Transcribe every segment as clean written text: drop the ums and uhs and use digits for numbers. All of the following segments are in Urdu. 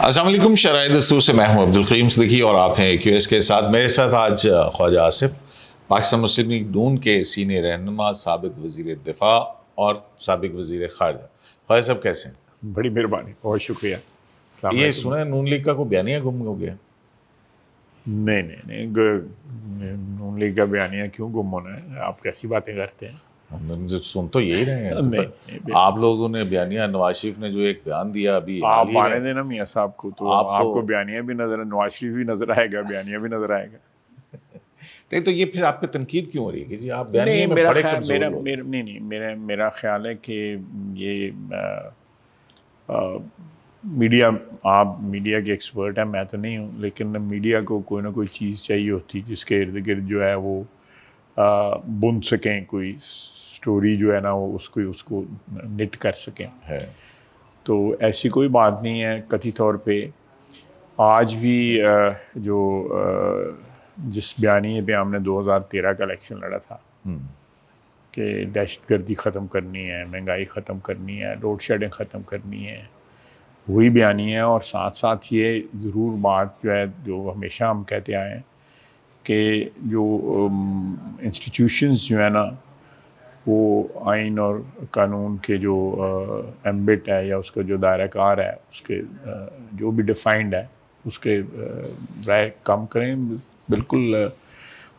السلام علیکم. شرائط دستور سے میں ہوں عبدالقیوم صدیقی اور آپ ہیں QS کے ساتھ. میرے ساتھ آج خواجہ آصف, پاکستان مسلم لیگ نون کے سینئر رہنما, سابق وزیر دفاع اور سابق وزیر خارجہ. خواجہ صاحب کیسے ہیں؟ بڑی مہربانی, بہت شکریہ. یہ سنا ہے نون لیگ کا کوئی بیانیہ گم ہو گیا؟ نہیں, نون لیگ کا بیانیہ کیوں گم ہونا ہے؟ آپ کیسی باتیں کرتے ہیں؟ سن تو یہی رہے ہیں. آپ لوگوں نے بیانیہ, نواز شریف نے جو ایک بیان دیا ابھی, آپ مانے دینا میاں صاحب کو, تو آپ کو بیانیہ بھی نظر, نواز شریف بھی نظر آئے گا, بیانیہ بھی نظر آئے گا. نہیں تو یہ پھر آپ پہ تنقید کیوں ہو رہی ہے کہ جی آپ بیانیے میں بڑے کمزور لوگ ہیں؟ نہیں, میرا خیال ہے کہ یہ میڈیا, آپ میڈیا کے ایکسپرٹ ہیں, میں تو نہیں ہوں, لیکن میڈیا کو کوئی نہ کوئی چیز چاہیے ہوتی جس کے ارد گرد جو ہے وہ بن سکیں, کوئی سٹوری جو ہے نا وہ اس کو نٹ کر سکیں. تو ایسی کوئی بات نہیں ہے قطعی طور پہ. آج بھی جو جس بیانیے پہ ہم نے 2013 کا الیکشن لڑا تھا کہ دہشت گردی ختم کرنی ہے, مہنگائی ختم کرنی ہے, لوڈ شیڈنگ ختم کرنی ہے, وہی بیانیہ ہے. اور ساتھ ساتھ یہ ضرور بات جو ہے جو ہمیشہ ہم کہتے آئے ہیں کہ جو انسٹیٹیوشنز جو ہے نا وہ آئین اور قانون کے جو ایمبٹ ہے یا اس کا جو دائرہ کار ہے, اس کے جو بھی ڈیفائنڈ ہے اس کے رائے کم کریں. بالکل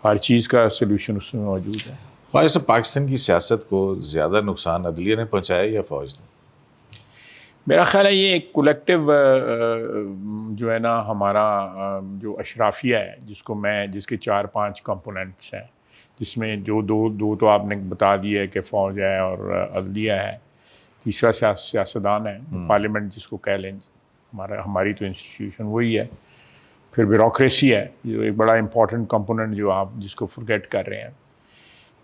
ہر چیز کا سلوشن اس میں موجود ہے. خواجہ صاحب, پاکستان کی سیاست کو زیادہ نقصان عدلیہ نے پہنچایا یا فوج نے؟ میرا خیال ہے یہ ایک کولیکٹیو جو ہے نا ہمارا جو اشرافیہ ہے, جس کے 4-5 کمپوننٹس ہیں, جس میں جو دو تو آپ نے بتا دیا ہے کہ فوج ہے اور عدلیہ ہے, تیسرا سیاستدان ہے, پارلیمنٹ جس کو کہہ لیں, ہماری تو انسٹیٹیوشن وہی ہے. پھر بیوروکریسی ہے جو ایک بڑا امپورٹنٹ کمپوننٹ جو آپ جس کو فرگیٹ کر رہے ہیں.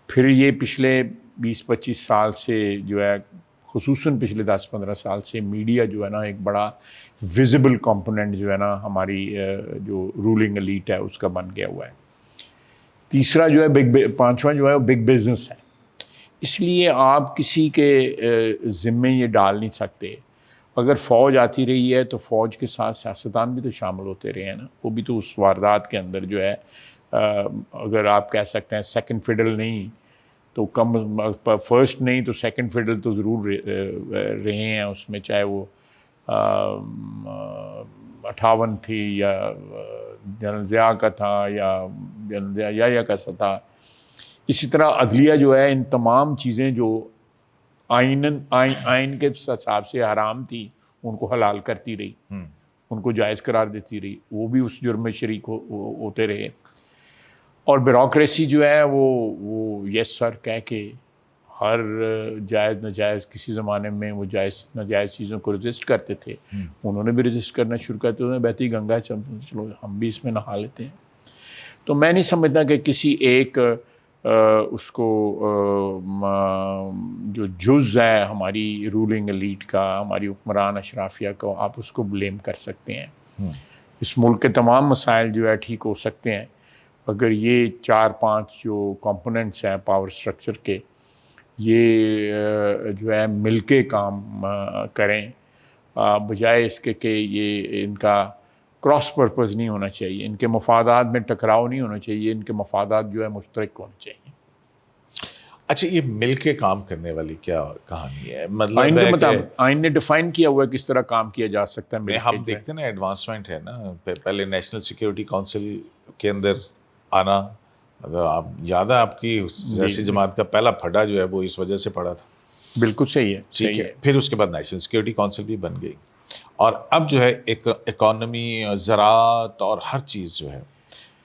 پھر یہ پچھلے 20-25 سال سے جو ہے, خصوصاً پچھلے 10-15 سال سے میڈیا جو ہے نا ایک بڑا ویزیبل کمپوننٹ جو ہے نا ہماری جو رولنگ ایلیٹ ہے اس کا بن گیا ہوا ہے. تیسرا جو ہے پانچواں جو ہے وہ بگ بزنس ہے. اس لیے آپ کسی کے ذمے یہ ڈال نہیں سکتے. اگر فوج آتی رہی ہے تو فوج کے ساتھ سیاستدان بھی تو شامل ہوتے رہے ہیں نا, وہ بھی تو اس واردات کے اندر جو ہے اگر آپ کہہ سکتے ہیں سیکنڈ فیڈل نہیں تو کم فرسٹ نہیں تو سیکنڈ فیڈل تو ضرور رہے ہیں اس میں, چاہے وہ 58 تھی یا جنرل ضیاء کا تھا یا جنرل یحییٰ کا تھا. اسی طرح عدلیہ جو ہے, ان تمام چیزیں جو آئین کے حساب سے حرام تھی ان کو حلال کرتی رہی, ان کو جائز قرار دیتی رہی, وہ بھی اس جرم میں شریک ہوتے رہے. اور بیوروکریسی جو ہے وہ یس سر کہہ کے ہر جائز ناجائز, کسی زمانے میں وہ جائز ناجائز چیزوں کو رجسٹ کرتے تھے, انہوں نے بھی رجسٹ کرنا شروع کر دیا. بہتی گنگا چلو ہم بھی اس میں نہا لیتے ہیں. تو میں نہیں سمجھتا کہ کسی ایک اس کو جو جز ہے ہماری رولنگ ایلیٹ کا, ہماری حکمران اشرافیہ کو, آپ اس کو بلیم کر سکتے ہیں. اس ملک کے تمام مسائل جو ہے ٹھیک ہو سکتے ہیں اگر یہ 4-5 جو کمپوننٹس ہیں پاور سٹرکچر کے, یہ جو ہے مل کے کام کریں, بجائے اس کے کہ یہ ان کا کراس پرپز نہیں ہونا چاہیے, ان کے مفادات میں ٹکراؤ نہیں ہونا چاہیے, ان کے مفادات جو ہے مشترک ہونے چاہیے. اچھا, یہ مل کے کام کرنے والی کیا کہانی ہے؟ مطلب آئین نے ڈیفائن کیا ہوا ہے کس طرح کام کیا جا سکتا ہے. ہم دیکھتے ہیں نا ایڈوانسمنٹ ہے نا, پہلے نیشنل سیکیورٹی کونسل کے اندر آنا, آپ یاد ہے آپ کی سیاسی جماعت کا پہلا پھڈا جو ہے وہ اس وجہ سے پڑا تھا. بالکل صحیح ہے, ٹھیک ہے. پھر اس کے بعد نیشنل سیکیورٹی کونسل بھی بن گئی, اور اب جو ہے ایک اکانومی, زراعت اور ہر چیز جو ہے,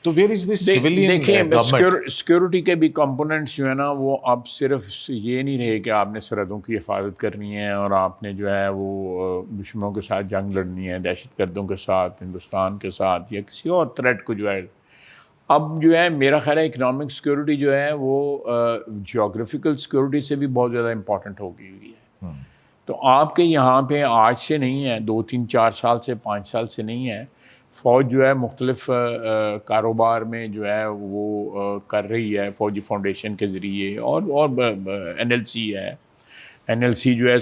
تو where is the civilian government? Security کے بھی کمپوننٹس جو ہے نا وہ اب صرف یہ نہیں رہے کہ آپ نے سرحدوں کی حفاظت کرنی ہے اور آپ نے جو ہے وہ دشمنوں کے ساتھ جنگ لڑنی ہے, دہشت گردوں کے ساتھ, ہندوستان کے ساتھ یا کسی اور تھریٹ کو جو ہے. اب جو ہے میرا خیال ہے اکنامک سیکیورٹی جو ہے وہ جیوگرافیکل سیکیورٹی سے بھی بہت زیادہ امپورٹنٹ ہو گئی ہوئی ہے. تو آپ کے یہاں پہ آج سے نہیں ہے, 2-3-4 سال سے 5 سال سے نہیں ہے, فوج جو ہے مختلف کاروبار میں جو ہے وہ کر رہی ہے, فوجی فاؤنڈیشن کے ذریعے, اور NLC ہے. NLC جو ہے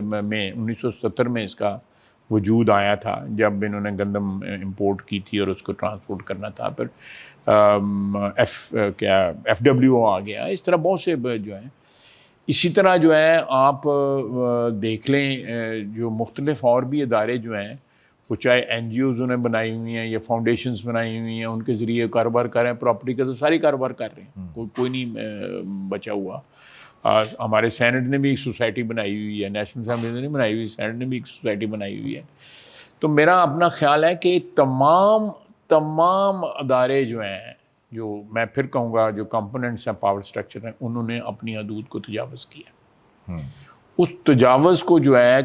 1977 میں اس کا وجود آیا تھا جب انہوں نے گندم امپورٹ کی تھی اور اس کو ٹرانسپورٹ کرنا تھا. پھر ایف ڈبلیو آ گیا. اس طرح بہت سے جو ہیں. اسی طرح جو ہے آپ دیکھ لیں جو مختلف اور بھی ادارے جو ہیں وہ چاہے این جی اوز انہیں بنائی ہوئی ہیں یا فاؤنڈیشنز بنائی ہوئی ہیں, ان کے ذریعے کاروبار کر رہے ہیں. پراپرٹی کا تو ساری کاروبار کر رہے ہیں, کوئی نہیں بچا ہوا. ہمارے سینٹ نے بھی ایک سوسائٹی بنائی ہوئی ہے, نیشنل اسمبلی نے نہیں بنائی ہوئی, سینٹ نے بھی ایک سوسائٹی بنائی ہوئی ہے. تو میرا اپنا خیال ہے کہ تمام ادارے جو ہیں, جو میں پھر کہوں گا جو کمپوننٹس ہیں پاور سٹرکچر ہیں, انہوں نے اپنی حدود کو تجاوز کیا. اس تجاوز کو جو ہے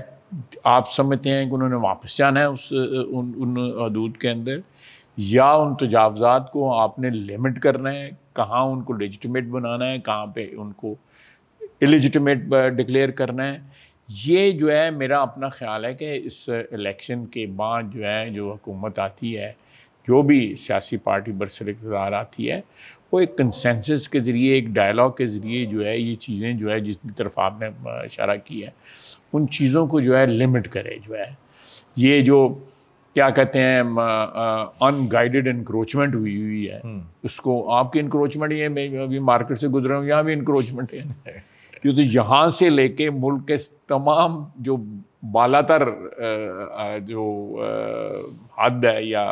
آپ سمجھتے ہیں کہ انہوں نے واپس جانا ہے ان حدود کے اندر, یا ان تجاوزات کو آپ نے لمٹ کرنا ہے, کہاں ان کو لیجیٹمیٹ بنانا ہے, کہاں پہ ان کو الیجیٹمیٹ ڈکلیئر کرنا ہے. یہ جو ہے میرا اپنا خیال ہے کہ اس الیکشن کے بعد جو ہے جو حکومت آتی ہے, جو بھی سیاسی پارٹی برسر اقتدار آتی ہے, وہ ایک کنسنسس کے ذریعے, ایک ڈائلاگ کے ذریعے جو ہے یہ چیزیں جو ہے جس کی طرف آپ نے اشارہ کیا ہے ان چیزوں کو جو ہے لمٹ کرے. جو ہے یہ جو کیا کہتے ہیں ان گائیڈڈ انکروچمنٹ ہوئی ہے, اس کو آپ کی انکروچمنٹ, یہ میں ابھی مارکیٹ سے گزرا ہوں, یہاں بھی انکروچمنٹ ہے. کیونکہ یہاں سے لے کے ملک کے تمام جو بالا تر جو حد ہے یا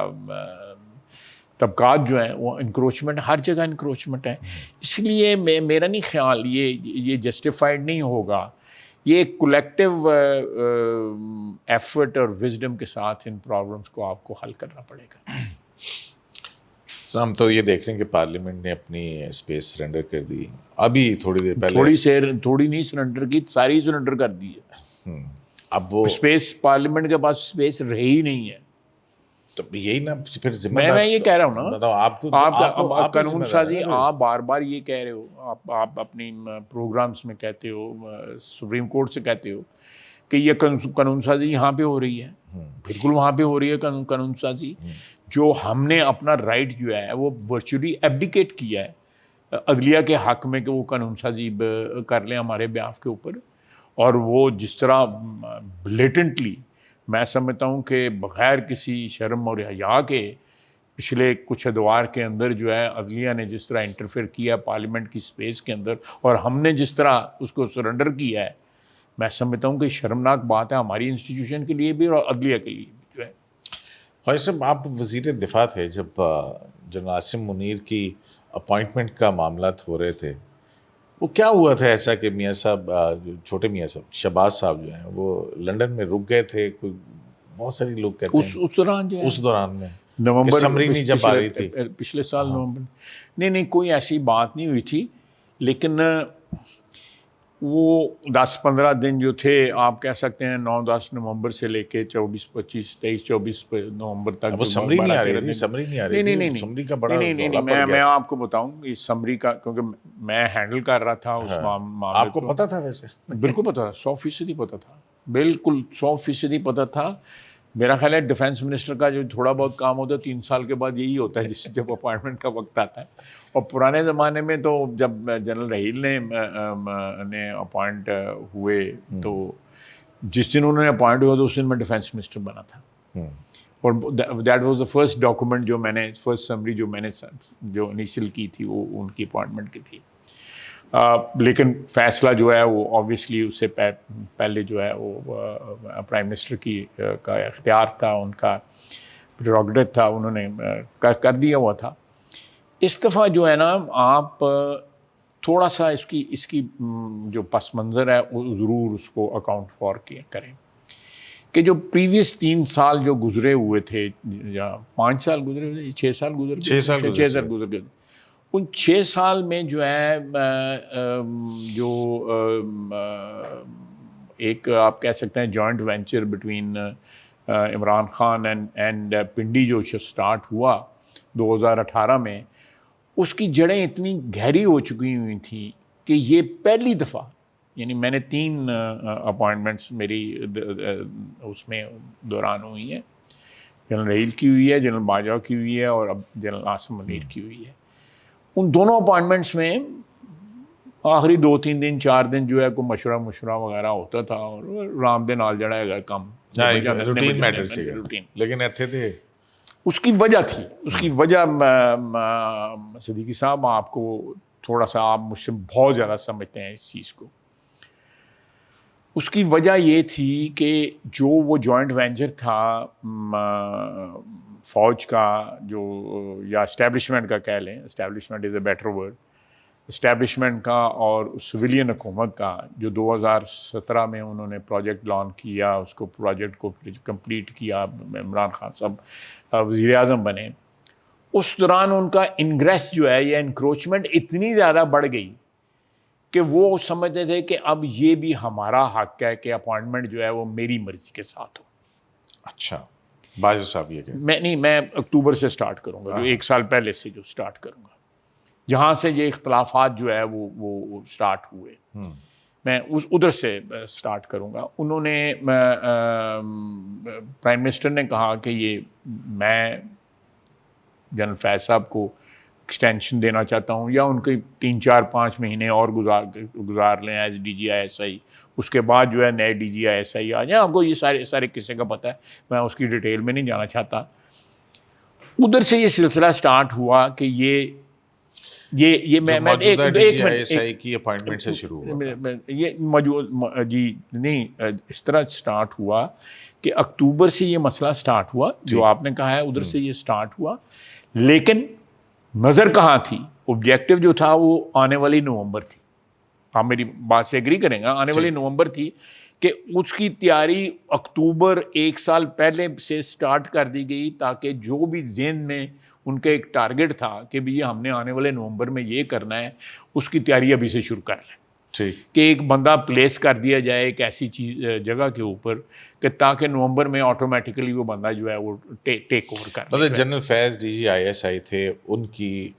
طبقات جو ہیں وہ انکروچمنٹ, ہر جگہ انکروچمنٹ ہے. اس لیے میرا نہیں خیال یہ جسٹیفائڈ نہیں ہوگا. یہ ایک کولیکٹیو ایفرٹ اور وزڈم کے ساتھ ان پرابلمس کو آپ کو حل کرنا پڑے گا. ہم تو یہ دیکھ رہے ہیں کہ پارلیمنٹ نے اپنی اسپیس سرنڈر کر دی. ابھی تھوڑی دیر پہلے تھوڑی نہیں سرنڈر کی, ساری سرنڈر کر دی ہے. اب وہ اسپیس پارلیمنٹ کے پاس اسپیس رہی نہیں ہے. تو یہی نا پھر ذمہ دار میں یہ کہہ رہا ہوں نا, آپ قانون سازی آپ بار بار یہ کہہ رہے ہو, آپ اپنی پروگرامز میں کہتے ہو, سپریم کورٹ سے کہتے ہو کہ یہ قانون سازی یہاں پہ ہو رہی ہے. بالکل وہاں پہ ہو رہی ہے قانون سازی. جو ہم نے اپنا رائٹ جو ہے وہ ورچولی ایبڈیکیٹ کیا ہے عدلیہ کے حق میں کہ وہ قانون سازی کر لیں ہمارے بیاف کے اوپر. اور وہ جس طرح بلیٹنٹلی میں سمجھتا ہوں کہ بغیر کسی شرم اور حیا کے پچھلے کچھ ادوار کے اندر جو ہے عدلیہ نے جس طرح انٹرفیئر کیا پارلیمنٹ کی سپیس کے اندر, اور ہم نے جس طرح اس کو سرنڈر کیا ہے, میں سمجھتا ہوں کہ شرمناک بات ہے ہماری انسٹیٹیوشن کے لیے بھی اور عدلیہ کے لیے بھی. جو ہے خواجہ صاحب, آپ وزیر دفاع تھے جب جنرل عاصم منیر کی اپوائنٹمنٹ کا معاملات ہو رہے تھے. وہ کیا ہوا تھا ایسا کہ میاں صاحب, چھوٹے میاں صاحب شہباز صاحب جو ہیں وہ لنڈن میں رک گئے تھے؟ کوئی بہت ساری لوگ کہتے ہیں اس دوران میں نومبر سمرینی جب آ رہی تھی پچھلے سال نومبر, نہیں کوئی ایسی بات نہیں ہوئی تھی. لیکن وہ 10-15 دن جو تھے آپ کہہ سکتے ہیں 9-10 نومبر سے لے کے 23-24 نومبر تک. وہ سمری نہیں آ رہی تھی, سمری نہیں آ رہی تھی. نہیں سمری کا بڑا میں آپ کو بتاؤں اس سمری کا, کیونکہ میں ہینڈل کر رہا تھا اس معاملے. آپ کو پتا تھا ویسے؟ بالکل پتا تھا, 100% پتا تھا, بالکل 100% پتا تھا. میرا خیال ہے ڈیفینس منسٹر کا جو تھوڑا بہت کام ہوتا ہے 3 سال کے بعد یہی ہوتا ہے جس جب اپوائنٹمنٹ کا وقت آتا ہے. اور پرانے زمانے میں تو جب جنرل رحیل نے اپوائنٹ ہوئے تو جس دن انہوں نے اپوائنٹ ہوا تو اس دن میں ڈیفینس منسٹر بنا تھا. اور that was the first document جو میں نے, فرسٹ سمری جو میں نے جو انیشیل کی تھی وہ ان کی اپوائنٹمنٹ کی تھی. لیکن فیصلہ جو ہے وہ آبویسلی اس سے پہلے جو ہے وہ پرائم منسٹر کی کا اختیار تھا, ان کا پریروگیٹو تھا, انہوں نے کر دیا ہوا تھا. اس دفعہ جو ہے نا آپ تھوڑا سا اس کی جو پس منظر ہے وہ ضرور اس کو اکاؤنٹ فار کریں کہ جو پریویس 3 سال جو گزرے ہوئے تھے, یا 5 سال گزرے ہوئے, 6 سال گزر گئے, ان 6 سال میں جو ہے جو ایک آپ کہہ سکتے ہیں joint venture between Imran Khan and Pindi جو سٹارٹ ہوا 2018 میں, اس کی جڑیں اتنی گہری ہو چکی ہوئی تھیں کہ یہ پہلی دفعہ, یعنی میں نے 3 اپوائنٹمنٹس میری اس میں دوران ہوئی ہیں, جنرل رحیل کی ہوئی ہے, جنرل باجوہ کی ہوئی ہے, اور اب جنرل عاصم منیر کی ہوئی ہے. ان دونوں اپوائنٹمنٹس میں آخری 2-3 دن 4 دن جو ہے کوئی مشورہ وغیرہ ہوتا تھا اور آرام دے نال جڑا ہے کم روٹین میٹر سی لیکن ایتھے تھے اس کی وجہ تھی. اس کی وجہ صدیقی صاحب آپ کو تھوڑا سا آپ مجھ سے بہت زیادہ سمجھتے ہیں اس چیز کو. اس کی وجہ یہ تھی کہ جو وہ جوائنٹ وینچر تھا فوج کا جو یا اسٹیبلشمنٹ کا کہہ لیں, establishment is a better word, establishment کا اور سویلین حکومت کا جو 2017 میں انہوں نے پروجیکٹ لانچ کیا, اس کو پروجیکٹ کو کمپلیٹ کیا, عمران خان صاحب وزیر اعظم بنے, اس دوران ان کا انگریس جو ہے یا انکروچمنٹ اتنی زیادہ بڑھ گئی کہ وہ سمجھتے تھے کہ اب یہ بھی ہمارا حق ہے کہ اپوائنٹمنٹ جو ہے وہ میری مرضی کے ساتھ ہو. اچھا باجوہ صاحب یہ کہ میں اکتوبر سے سٹارٹ کروں گا, جو 1 سال پہلے سے جو سٹارٹ کروں گا, جہاں سے یہ اختلافات جو ہے وہ سٹارٹ ہوئے, میں ادھر سے سٹارٹ کروں گا. انہوں نے پرائم منسٹر نے کہا کہ یہ میں جنرل فیض صاحب کو ایکسٹینشن دینا چاہتا ہوں یا ان کے 3-4-5 مہینے اور گزار لیں as D G I S I, اس کے بعد جو ہے نئے ڈی جی آئی ایس آئی آ جائیں. آپ کو یہ سارے قصے کا پتہ ہے, میں اس کی ڈیٹیل میں نہیں جانا چاہتا. ادھر سے یہ سلسلہ سٹارٹ ہوا کہ یہ میں کی اپوائنٹمنٹ سے شروع ہوا, یہ موجود جی نہیں اس طرح سٹارٹ ہوا کہ اکتوبر سے یہ مسئلہ سٹارٹ ہوا جو آپ نے کہا ہے, ادھر سے یہ سٹارٹ ہوا. لیکن نظر کہاں تھی, آبجیکٹو جو تھا وہ آنے والی نومبر تھی. آپ میری بات سے ایگری کریں گا, آنے والی نومبر تھی کہ اس کی تیاری اکتوبر 1 سال پہلے سے سٹارٹ کر دی گئی تاکہ جو بھی ذہن میں ان کا ایک ٹارگٹ تھا کہ بھی ہم نے آنے والے نومبر میں یہ کرنا ہے, اس کی تیاری ابھی سے شروع کر لیں. کہ ایک بندہ پلیس کر دیا جائے ایک ایسی چیز جگہ کے اوپر کہ تاکہ نومبر میں آٹومیٹیکلی وہ بندہ جو ہے وہ ٹیک اوور کر. مطلب general Faiz D G I S I تھے, ان کی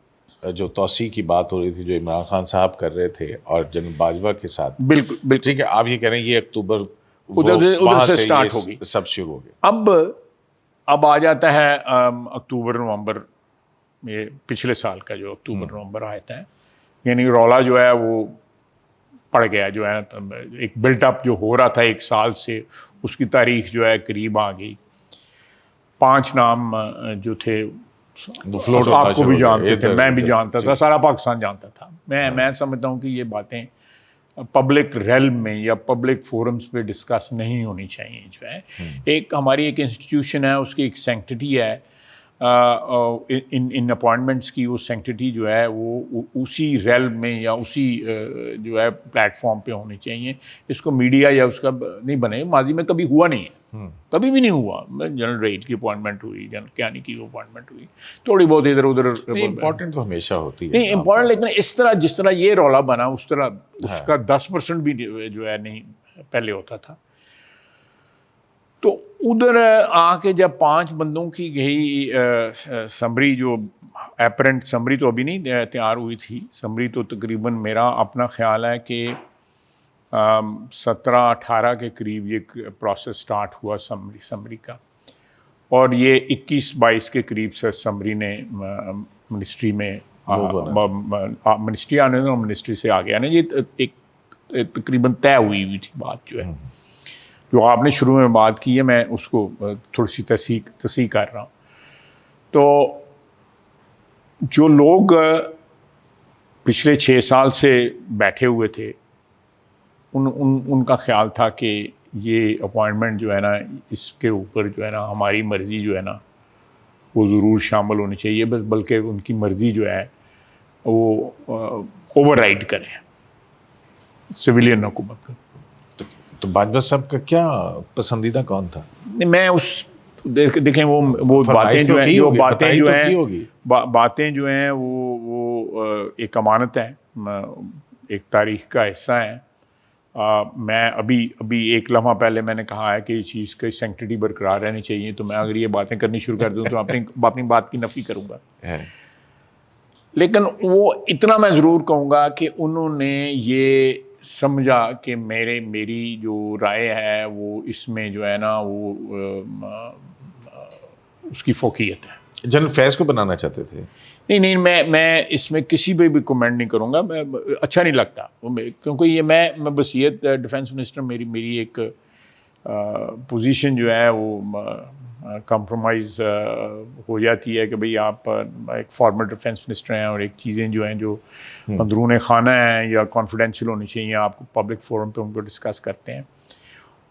جو توسیع کی بات ہو رہی تھی جو عمران خان صاحب کر رہے تھے اور جنرل باجوہ کے ساتھ, بالکل ٹھیک ہے. آپ یہ کہہ رہے ہیں یہ اکتوبر ادھر سے سٹارٹ ہوگی, سب شروع ہو گیا. اب آ جاتا ہے اکتوبر نومبر, یہ پچھلے سال کا جو اکتوبر نومبر آتا ہے, یعنی رولا جو ہے وہ پڑ گیا, جو ہے ایک بلٹ اپ جو ہو رہا تھا 1 سال سے, اس کی تاریخ جو ہے قریب آ گئی. 5 نام جو تھے آپ کو بھی جانتے تھے, میں بھی جانتا تھا, سارا پاکستان جانتا تھا. میں سمجھتا ہوں کہ یہ باتیں پبلک ریلم میں یا پبلک فورمز پہ ڈسکس نہیں ہونی چاہیے. جو ہے ایک ہماری ایک انسٹیٹیوشن ہے, اس کی ایک سینکٹٹی ہے, ان اپوائنٹمنٹس کی وہ سینکٹٹی جو ہے وہ اسی ریلم میں یا اسی جو ہے پلیٹ فارم پہ ہونی چاہیے. اس کو میڈیا یا اس کا نہیں بنے, ماضی میں کبھی ہوا نہیں ہے, کبھی بھی نہیں ہوا. جنرل ریڈ کی اپوائنٹمنٹ ہوئی, جنرل کیانی کی اپوائنٹمنٹ ہوئی, تھوڑی بہت ادھر ادھر. امپورٹنٹ تو ہمیشہ ہوتی ہے, نہیں امپورٹنٹ, لیکن اس طرح جس طرح یہ رولا بنا اس طرح اس کا 10% بھی جو ہے نہیں پہلے ہوتا تھا. تو ادھر آ کے جب 5 بندوں کی گئی سمری, جو اپرنٹ سمری تو ابھی نہیں تیار ہوئی تھی, سمری تو تقریباً میرا اپنا خیال ہے کہ 17-18 کے قریب یہ پروسیس سٹارٹ ہوا سمری کا, اور یہ 21-22 کے قریب سے سمری نے منسٹری میں منسٹری آنے اور منسٹری سے آگے آنے, یہ ایک تقریباً طے ہوئی تھی بات. جو ہے جو آپ نے شروع میں بات کی ہے, میں اس کو تھوڑی سی تصحیح کر رہا ہوں. تو جو لوگ پچھلے 6 سال سے بیٹھے ہوئے تھے, ان کا خیال تھا کہ یہ اپوائنٹمنٹ جو ہے نا, اس کے اوپر جو ہے نا ہماری مرضی جو ہے نا وہ ضرور شامل ہونی چاہیے, بس بلکہ ان کی مرضی جو ہے وہ اوور رائڈ کریں سویلین حکومت کو. تو باجوہ صاحب کا کیا پسندیدہ کون تھا؟ میں اس دیکھیں وہ باتیں جو ہیں وہ ایک امانت ہے, ایک تاریخ کا حصہ ہے. میں ابھی ایک لمحہ پہلے میں نے کہا ہے کہ یہ چیز کی سینکٹیٹی برقرار رہنی چاہیے, تو میں اگر یہ باتیں کرنی شروع کر دوں تو اپنی بات کی نفی کروں گا. لیکن وہ اتنا میں ضرور کہوں گا کہ انہوں نے یہ سمجھا کہ میری جو رائے ہے وہ اس میں جو ہے نا وہ اس کی فوقیت ہے. جنرل فیض کو بنانا چاہتے تھے, نہیں میں اس میں کسی پہ بھی کمنٹ نہیں کروں گا، میں اچھا نہیں لگتا کیونکہ یہ میں بصیت ڈیفینس منسٹر میری ایک پوزیشن جو ہے وہ کمپرومائز ہو جاتی ہے کہ بھئی آپ ایک فارمر ڈیفینس منسٹر ہیں اور ایک چیزیں جو ہیں جو اندرون خانہ ہیں یا کانفیڈینشیل ہونی چاہیے، آپ کو پبلک فورم پہ ان کو ڈسکس کرتے ہیں.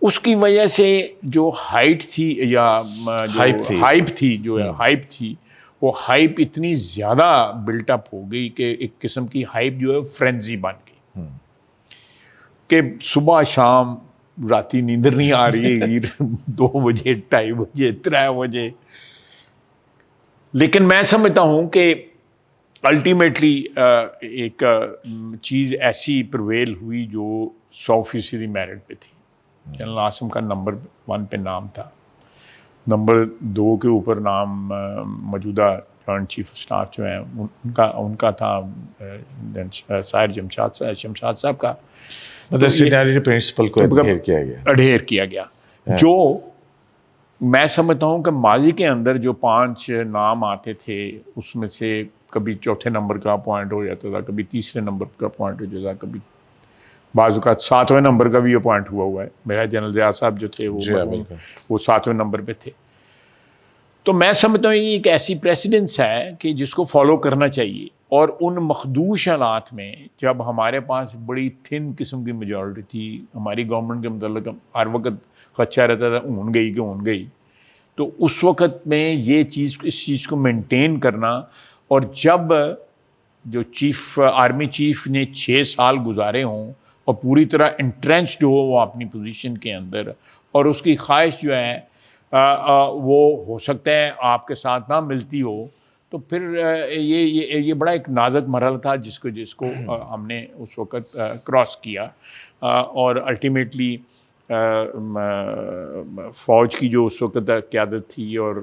اس کی وجہ سے جو ہائٹ تھی یا جو ہائپ تھی وہ ہائپ اتنی زیادہ بلٹ اپ ہو گئی کہ ایک قسم کی ہائپ جو ہے فرینزی بن گئی کہ صبح شام راتی نیندر نہیں آ رہی ہے 2 بجے 2:30 بجے 3 بجے. لیکن میں سمجھتا ہوں کہ الٹیمیٹلی ایک چیز ایسی پرویل ہوئی جو 100% میرٹ پہ تھی. جنرل عاصم کا نمبر 1 پہ نام تھا، نمبر 2 کے اوپر نام موجودہ جوائنٹ چیف آف اسٹاف جو ہیں ان کا تھا سائر شمشاد صاحب کا. سینیریٹی پرنسپل کو اڈھیر کیا گیا. جو میں سمجھتا ہوں کہ ماضی کے اندر جو 5 نام آتے تھے اس میں سے کبھی 4تھے نمبر کا اپوائنٹ ہو جاتا تھا، کبھی 3رے نمبر کا اپوائنٹ ہو جاتا تھا، کبھی بعض اوقات 7ویں نمبر کا بھی اپوائنٹ ہوا ہے. میرا جنرل ضیاء صاحب جو تھے وہ 7ویں نمبر پہ تھے. تو میں سمجھتا ہوں یہ ایک ایسی پریسیڈنس ہے کہ جس کو فالو کرنا چاہیے. اور ان مخدوش حالات میں جب ہمارے پاس بڑی تھن قسم کی میجورٹی تھی، ہماری گورنمنٹ کے متعلق ہر وقت خدشہ رہتا تھا اون گئی، تو اس وقت میں اس چیز کو مینٹین کرنا. اور جب جو آرمی چیف نے 6 سال گزارے ہوں اور پوری طرح انٹرینچڈ ہو وہ اپنی پوزیشن کے اندر، اور اس کی خواہش جو ہے وہ ہو سکتا ہے آپ کے ساتھ نہ ملتی ہو، تو پھر یہ بڑا ایک نازک مرحلہ تھا جس کو ہم نے اس وقت کراس کیا. اور الٹیمیٹلی فوج کی جو اس وقت قیادت تھی اور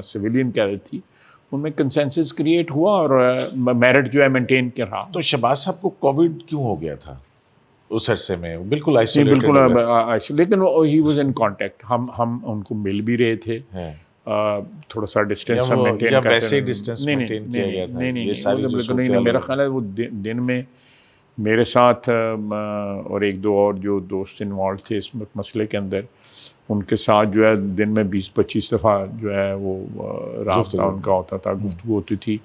سویلین قیادت تھی ان میں کنسنسس کریٹ ہوا اور میرٹ جو ہے مینٹین کر رہا. تو شہباز صاحب کو کووڈ کیوں ہو گیا تھا اس عرصے میں؟ بالکل آئسولیٹڈ، لیکن ہی واز ان کانٹیکٹ. ہم ان کو مل بھی رہے تھے، تھوڑا سا ڈسٹینس مینٹین نہیں. میرا خیال ہے وہ دن میں میرے ساتھ اور 1-2 اور جو دوست انوالو تھے اس مسئلے کے اندر، ان کے ساتھ جو ہے دن میں 20-25 دفعہ جو ہے وہ رابطہ ان کا ہوتا تھا، گفتگو ہوتی تھی.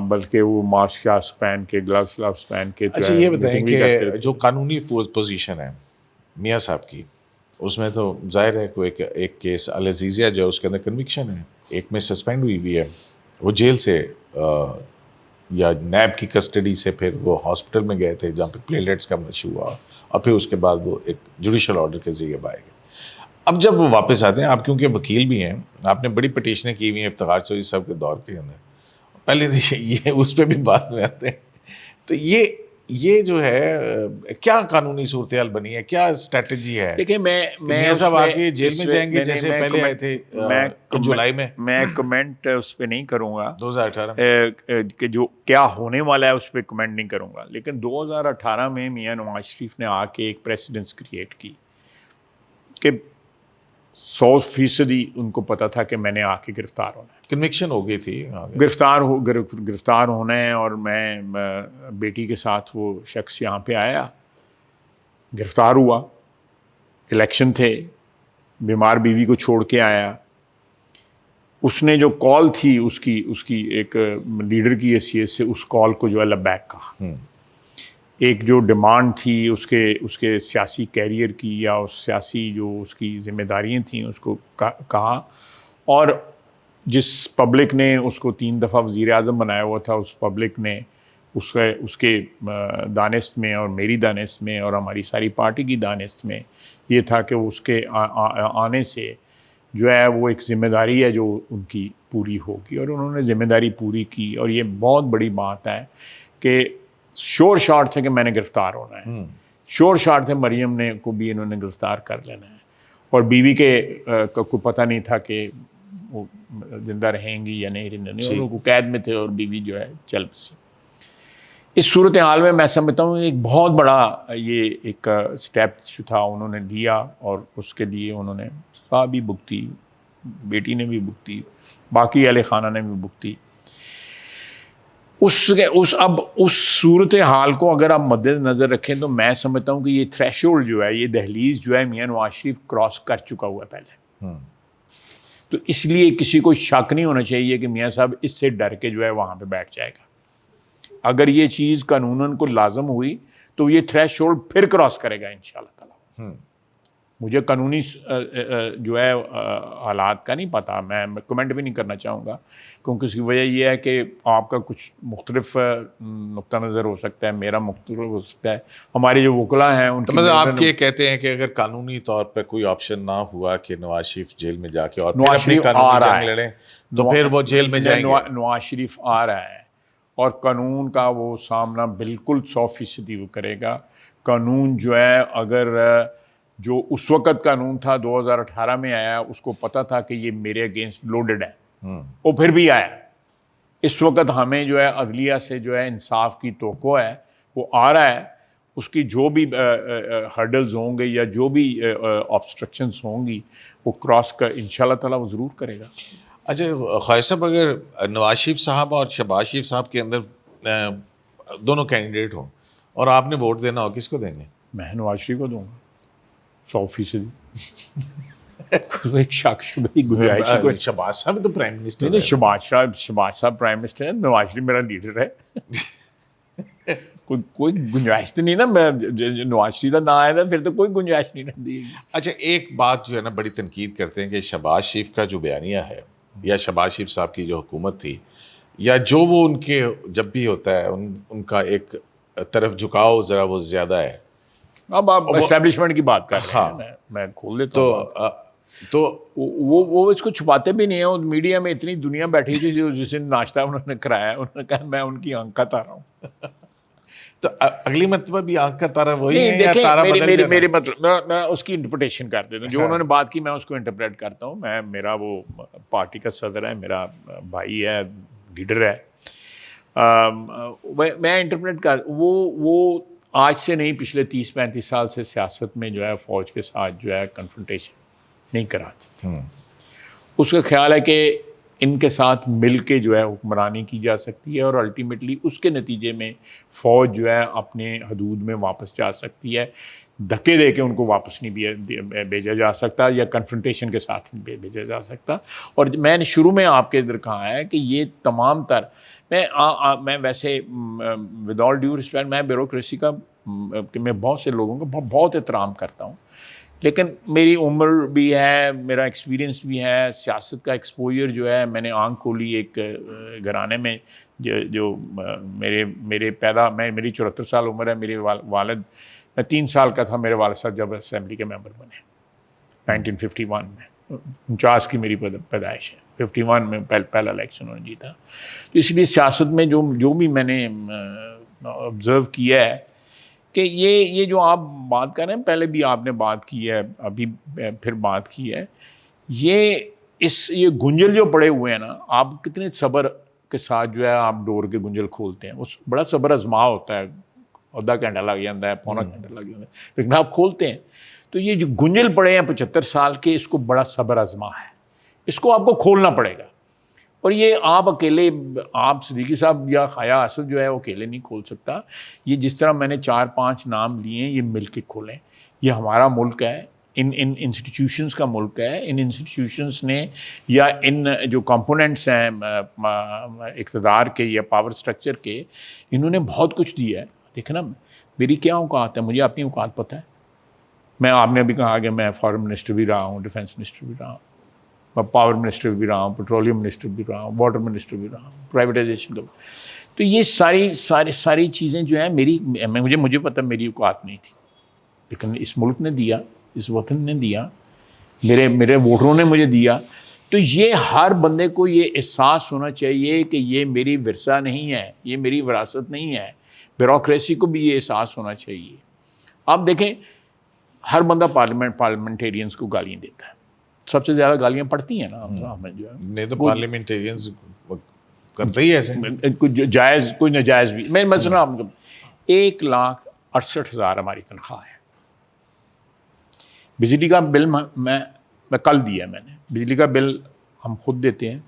بلکہ وہ ماسک پہن کے گلوز پہن کے. اچھا یہ بتائیں کہ جو قانونی پوزیشن ہے میاں صاحب کی، اس میں تو ظاہر ہے کوئی ایک کیس العزیزیہ جو اس کے اندر کنوکشن ہے، ایک میں سسپینڈ ہوئی ہے، وہ جیل سے یا نیب کی کسٹڈی سے پھر وہ ہاسپٹل میں گئے تھے جہاں پہ پلیٹلیٹس کا ایشو ہوا، اور پھر اس کے بعد وہ ایک جوڈیشل آرڈر کے ذریعے پائے گئے. اب جب وہ واپس آتے ہیں، آپ کیونکہ وکیل بھی ہیں، آپ نے بڑی پٹیشنیں کی ہوئی ہیں افتخار چودھری صاحب کے دور کے اندر، پہلے یہ اس پہ بھی بات میں آتے ہیں. تو یہ جو ہے کیا قانونی صورتحال بنی ہے، کیا اسٹریٹجی ہے؟ دیکھیں میں صاحب آ کے جیل میں جائیں گے جیسے پہلے آئے تھے جولائی میں؟ میں کمنٹ اس پہ نہیں کروں گا 2018 کہ جو کیا ہونے والا ہے اس پہ کمنٹ نہیں کروں گا. لیکن 2018 میں میاں نواز شریف نے آ کے ایک پریسیڈنس کریٹ کی کہ 100% ان کو پتا تھا کہ میں نے آ کے گرفتار ہونا ہے. کنوکشن ہو گئی تھی، گرفتار ہونا ہے. اور میں بیٹی کے ساتھ وہ شخص یہاں پہ آیا، گرفتار ہوا، الیکشن تھے، بیمار بیوی کو چھوڑ کے آیا. اس نے جو کال تھی اس کی ایک لیڈر کی حیثیت سے اس کال کو جو ہے لبیک کہا. ایک جو ڈیمانڈ تھی اس کے سیاسی کیریئر کی یا اس سیاسی جو اس کی ذمہ داریاں تھیں اس کو کہا. اور جس پبلک نے اس کو 3 دفعہ وزیر اعظم بنایا ہوا تھا، اس پبلک نے اس کے دانست میں اور میری دانست میں اور ہماری ساری پارٹی کی دانست میں یہ تھا کہ اس کے آنے سے جو ہے وہ ایک ذمہ داری ہے جو ان کی پوری ہوگی. اور انہوں نے ذمہ داری پوری کی. اور یہ بہت بڑی بات ہے کہ شور شاٹ تھے کہ میں نے گرفتار ہونا ہے، شور شاٹ تھے مریم نے کو بھی انہوں نے گرفتار کر لینا ہے. اور بیوی کو پتہ نہیں تھا کہ وہ زندہ رہیں گی یا نہیں رہیں. وہ قید میں تھے اور بیوی جو ہے چل بسی. اس صورتحال میں میں سمجھتا ہوں ایک بہت بڑا یہ ایک سٹیپ جو تھا انہوں نے لیا، اور اس کے لیے انہوں نے بھی بھگتی، بیٹی نے بھی بھگتی، باقی اہل خانہ نے بھی بھگتی. اس صورت حال کو اگر آپ مد نظر رکھیں تو میں سمجھتا ہوں کہ یہ تھریشولڈ جو ہے، یہ دہلیز جو ہے میاں نواز شریف کراس کر چکا ہوا ہے پہلے. تو اس لیے کسی کو شک نہیں ہونا چاہیے کہ میاں صاحب اس سے ڈر کے جو ہے وہاں پہ بیٹھ جائے گا. اگر یہ چیز قانوناً کو لازم ہوئی تو یہ تھریشولڈ پھر کراس کرے گا انشاءاللہ تعالی. مجھے قانونی جو ہے حالات کا نہیں پتہ، میں کمنٹ بھی نہیں کرنا چاہوں گا، کیونکہ اس کی وجہ یہ ہے کہ آپ کا کچھ مختلف نقطہ نظر ہو سکتا ہے، میرا مختلف ہو سکتا ہے، ہمارے جو وکلاء ہیں ان تو کی مطلب آپ یہ کہتے ہیں کہ اگر قانونی طور پہ کوئی آپشن نہ ہوا کہ نواز شریف جیل میں جا کے اور پھر اپنی قانونی جنگ لڑیں تو پھر وہ جیل میں جائیں گے؟ نواز شریف آ رہا ہے اور قانون کا وہ سامنا بالکل 100% وہ کرے گا. قانون جو ہے اگر جو اس وقت قانون تھا 2018 میں آیا، اس کو پتہ تھا کہ یہ میرے اگینسٹ لوڈڈ ہے، وہ پھر بھی آیا. اس وقت ہمیں جو ہے عدلیہ سے جو ہے انصاف کی توقع ہے، وہ آ رہا ہے. اس کی جو بھی ہرڈلز ہوں گے یا جو بھی آبسٹرکشنز ہوں گی وہ کراس کر انشاءاللہ تعالیٰ وہ ضرور کرے گا. اچھا خواجہ صاحب، اگر نواز شریف صاحب اور شہباز شریف صاحب کے اندر دونوں کینڈیڈیٹ ہوں اور آپ نے ووٹ دینا ہو، کس کو دیں گے؟ میں نواز شریف کو دوں گا 100%. ایک شک شبہ کی گنجائش ہی کوئی. شہباز صاحب تو پرائم منسٹر نہیں، شہباز صاحب پرائم منسٹر ہے، نواز شریف میرا لیڈر ہے. کوئی گنجائش تو نہیں نا، میں نواز شریف کا نہ آیا تھا پھر تو کوئی گنجائش نہیں رہتی. اچھا ایک بات جو ہے نا بڑی تنقید کرتے ہیں کہ شہباز شریف کا جو بیانیہ ہے یا شہباز شریف صاحب کی جو حکومت تھی یا جو وہ ان کے جب بھی ہوتا ہے ان کا ایک طرف جھکاؤ ذرا وہ زیادہ ہے. اب آپ اسٹیبلشمنٹ کی بات کر رہے ہیں، میں کھول دیتا ہوں. تو وہ اس کو چھپاتے بھی نہیں ہیں. اور میڈیا میں اتنی دنیا بیٹھی تھی جو جس دن ناشتہ انہوں نے کرایا، انہوں نے کہا میں ان کی آنکھ کا تارا ہوں. تو اگلی مرتبہ بھی آنکھ کا تارا وہی ہے یا تارا بدل جانا؟ میری مطلب میں اس کی انٹرپریٹیشن کر دیتا ہوں. جو انہوں نے بات کی میں اس کو انٹرپریٹ کرتا ہوں. میرا وہ پارٹی کا صدر ہے، میرا بھائی ہے، لیڈر ہے. میں انٹرپریٹ کر وہ آج سے نہیں، پچھلے 30-35 سال سے سیاست میں جو ہے فوج کے ساتھ جو ہے کنفرنٹیشن نہیں کرا سکتے. اس کا خیال ہے کہ ان کے ساتھ مل کے جو ہے حکمرانی کی جا سکتی ہے اور الٹیمیٹلی اس کے نتیجے میں فوج جو ہے اپنے حدود میں واپس جا سکتی ہے. دھکے دے کے ان کو واپس نہیں بھیجا جا سکتا یا کنفرنٹیشن کے ساتھ نہیں بھیجا جا سکتا. اور میں نے شروع میں آپ کے ادھر کہا ہے کہ یہ تمام تر میں ویسے ود آل ڈیو ریسپیکٹ میں بیوروکریسی کا میں بہت سے لوگوں کا بہت احترام کرتا ہوں، لیکن میری عمر بھی ہے، میرا ایکسپیرینس بھی ہے، سیاست کا ایکسپوجر جو ہے. میں نے آنکھ کھولی ایک گھرانے میں جو میری 74 سال عمر ہے. میرے والد، میں 3 سال کا تھا، میرے والد صاحب جب اسمبلی کے ممبر بنے 1951 میں. 49 کی میری پیدائش ہے، 51 میں پہلا الیکشن انہوں نے جیتا. تو اس لیے سیاست میں جو بھی میں نے آبزرو کیا ہے کہ یہ جو آپ بات کر رہے ہیں، پہلے بھی آپ نے بات کی ہے، ابھی پھر بات کی ہے، یہ گنجل جو پڑے ہوئے ہیں نا، آپ کتنے صبر کے ساتھ جو ہے آپ ڈور کے گنجل کھولتے ہیں. اس بڑا صبر آزما ہوتا ہے، آدھا گھنٹہ لگ جاتا ہے، پونا گھنٹہ لگ جاتا ہے، لیکن آپ کھولتے ہیں. تو یہ جو گنجل پڑے ہیں 75 سال کے، اس کو بڑا صبر آزما ہے، اس کو آپ کو کھولنا پڑے گا. اور یہ آپ اکیلے، آپ صدیقی صاحب یا خایا اسد جو ہے وہ اکیلے نہیں کھول سکتا. یہ جس طرح میں نے 4-5 نام لیے ہیں، یہ مل کے کھولیں. یہ ہمارا ملک ہے، ان انسٹیٹیوشنز کا ملک ہے. ان انسٹیٹیوشنز نے یا ان جو کمپوننٹس ہیں اقتدار کے یا پاور سٹرکچر کے، انہوں نے بہت کچھ دیا ہے. دیکھنا میری کیا اوقات ہے، مجھے اپنی اوقات پتہ ہے. آپ نے ابھی کہا کہ میں فارن منسٹر بھی رہا ہوں، ڈیفینس منسٹر بھی رہا ہوں، میں پاور منسٹر بھی رہا ہوں، پیٹرولیم منسٹر بھی رہا ہوں، واٹر منسٹر بھی رہا ہوں، پرائیویٹائزیشن کا. تو یہ ساری چیزیں جو ہیں مجھے پتہ میری اوقات نہیں تھی، لیکن اس ملک نے دیا، اس وطن نے دیا، میرے ووٹروں نے مجھے دیا. تو یہ ہر بندے کو یہ احساس ہونا چاہیے کہ یہ میری ورثہ نہیں ہے، یہ میری وراثت نہیں ہے. بیوروکریسی کو بھی یہ احساس ہونا چاہیے. آپ دیکھیں ہر بندہ پارلیمنٹیرینز کو گالیاں دیتا ہے، سب سے زیادہ گالیاں پڑتی ہیں نا ہمیں جو ہے. نہیں تو پارلیمنٹیرینز کرتے ہی ایسے کوئی جائز کوئی ناجائز بھی. میں مثلا 1,68,000 ہماری تنخواہ ہے. بجلی کا بل میں کل دیا، میں نے بجلی کا بل ہم خود دیتے ہیں،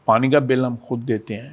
پانی کا بل ہم خود دیتے ہیں،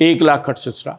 1,68,000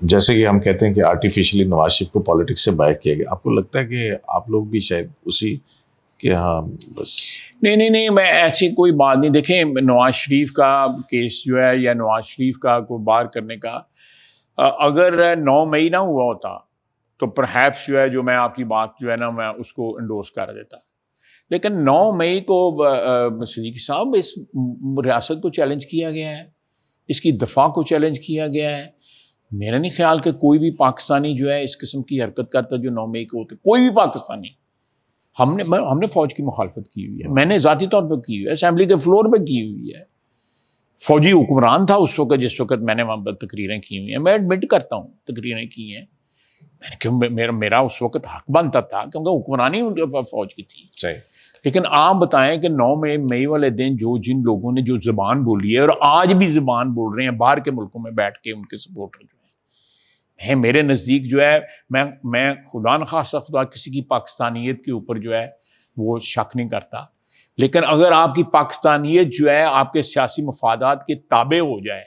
جیسے کہ ہم کہتے ہیں کہ آرٹیفیشلی نواز شریف کو پالیٹکس سے باہر کیا گیا، آپ کو لگتا ہے کہ آپ لوگ بھی شاید اسی کہ ہاں بس نہیں میں ایسی کوئی بات نہیں. دیکھیں نواز شریف کا کیس جو ہے یا نواز شریف کا کو باہر کرنے کا اگر 9 مئی نہ ہوا ہوتا تو پرہیپس جو ہے جو میں آپ کی بات جو ہے نا میں اس کو انڈورس کر دیتا. لیکن 9 مئی کو صدیقی صاحب اس ریاست کو چیلنج کیا گیا ہے, اس کی دفاع کو چیلنج کیا گیا ہے. میرا نہیں خیال کہ کوئی بھی پاکستانی جو ہے اس قسم کی حرکت کرتا جو 9 مئی کو ہوتے, کوئی بھی پاکستانی. ہم نے فوج کی مخالفت کی ہوئی ہے, میں نے ذاتی طور پہ کی ہوئی ہے, اسمبلی کے فلور پہ کی ہوئی ہے. فوجی حکمران تھا اس وقت جس وقت میں نے وہاں پر تقریریں کی ہوئی ہیں, میں ایڈمٹ کرتا ہوں تقریریں کی ہیں. میرا اس وقت حق بنتا تھا کیونکہ حکمرانی فوج کی تھی. صحیح. لیکن آپ بتائیں کہ 9 مئی والے دن جن لوگوں نے جو زبان بولی ہے اور آج بھی زبان بول رہے ہیں باہر کے ملکوں میں بیٹھ کے ان کے سپورٹر جو ہیں, میرے نزدیک جو ہے میں خدا نخواستہ خدا کسی کی پاکستانیت کے اوپر جو ہے وہ شک نہیں کرتا, لیکن اگر آپ کی پاکستانیت جو ہے آپ کے سیاسی مفادات کے تابع ہو جائے,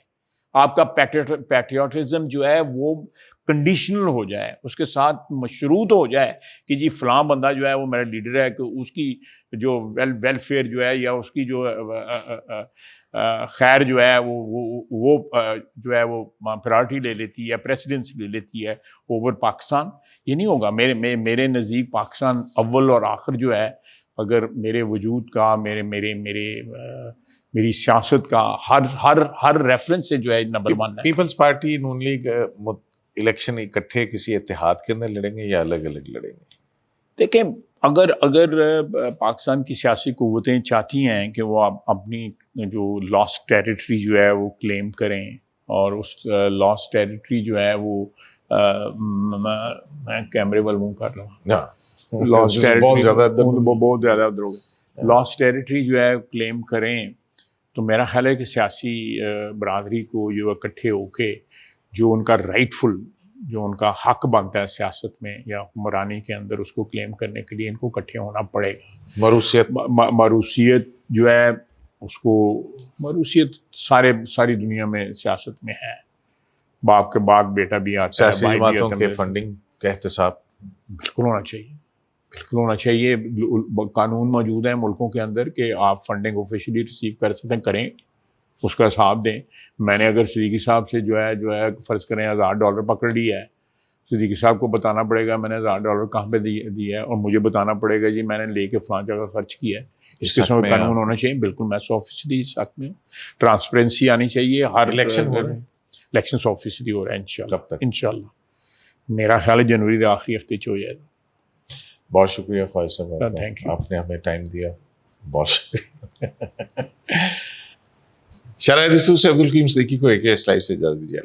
آپ کا پیٹریوٹزم جو ہے وہ کنڈیشنل ہو جائے, اس کے ساتھ مشروط ہو جائے کہ جی فلاں بندہ جو ہے وہ میرا لیڈر ہے, کہ اس کی جو ویلفیئر جو ہے یا اس کی جو خیر جو ہے وہ جو ہے وہ پرائرٹی لے لیتی ہے, پریسیڈنس لے لیتی ہے اوور پاکستان. یہ نہیں ہوگا. میرے نزدیک پاکستان اول اور آخر جو ہے, اگر میرے وجود کا میری سیاست کا ہر ریفرنس سے جو ہے نمبر 1 ہے. پیپلز پارٹی نون لیگ الیکشن اکٹھے کسی اتحاد کے اندر لڑیں گے یا الگ الگ لڑیں گے؟ دیکھیں اگر پاکستان کی سیاسی قوتیں چاہتی ہیں کہ وہ اپنی جو لاسٹ ٹیریٹری جو ہے وہ کلیم کریں, اور اس لاسٹ ٹیریٹری جو ہے وہ میں کیمرے وال منہ کر رہا ہوں, لاسٹ ٹیریٹری بہت زیادہ ادھر ہو گئے, لاسٹ ٹیریٹری جو ہے کلیم کریں, تو میرا خیال ہے کہ سیاسی برادری کو جو اکٹھے ہو کے جو ان کا رائٹفل جو ان کا حق بنتا ہے سیاست میں یا حکمرانی کے اندر, اس کو کلیم کرنے کے لیے ان کو اکٹھے ہونا پڑے گا. مروثیت جو ہے اس کو مروثیت ساری دنیا میں سیاست میں ہے. باپ کے بعد بیٹا بھی آتا ہے. سیاسی جماعتوں کے فنڈنگ کا احتساب بالکل ہونا چاہیے, بالکل ہونا چاہیے. قانون موجود ہے ملکوں کے اندر کہ آپ فنڈنگ آفیشلی ریسیو کر سکتے ہیں, کریں, اس کا حساب دیں. میں نے اگر صدیقی صاحب سے جو ہے فرض کریں $1000 پکڑ لیا ہے, صدیقی صاحب کو بتانا پڑے گا میں نے $1000 کہاں پہ دیا ہے, اور مجھے بتانا پڑے گا جی میں نے لے کے فلاں جگہ خرچ کیا ہے. اس قسم کا قانون ہونا چاہیے. بالکل میں 100% اس حق میں. ٹرانسپیرنسی آنی چاہیے. ہر الیکشن 100% ہو رہا ہے انشاءاللہ. میرا خیال ہے جنوری کے آخری ہفتے ہو جائے گا. بہت شکریہ خواجہ صاحب, تھینک یو, آپ نے ہمیں ٹائم دیا, بہت شکریہ. شرح دستور سے عبدالقیوم صدیقی کو ایک سلائیڈ سے اجازت دیجیے.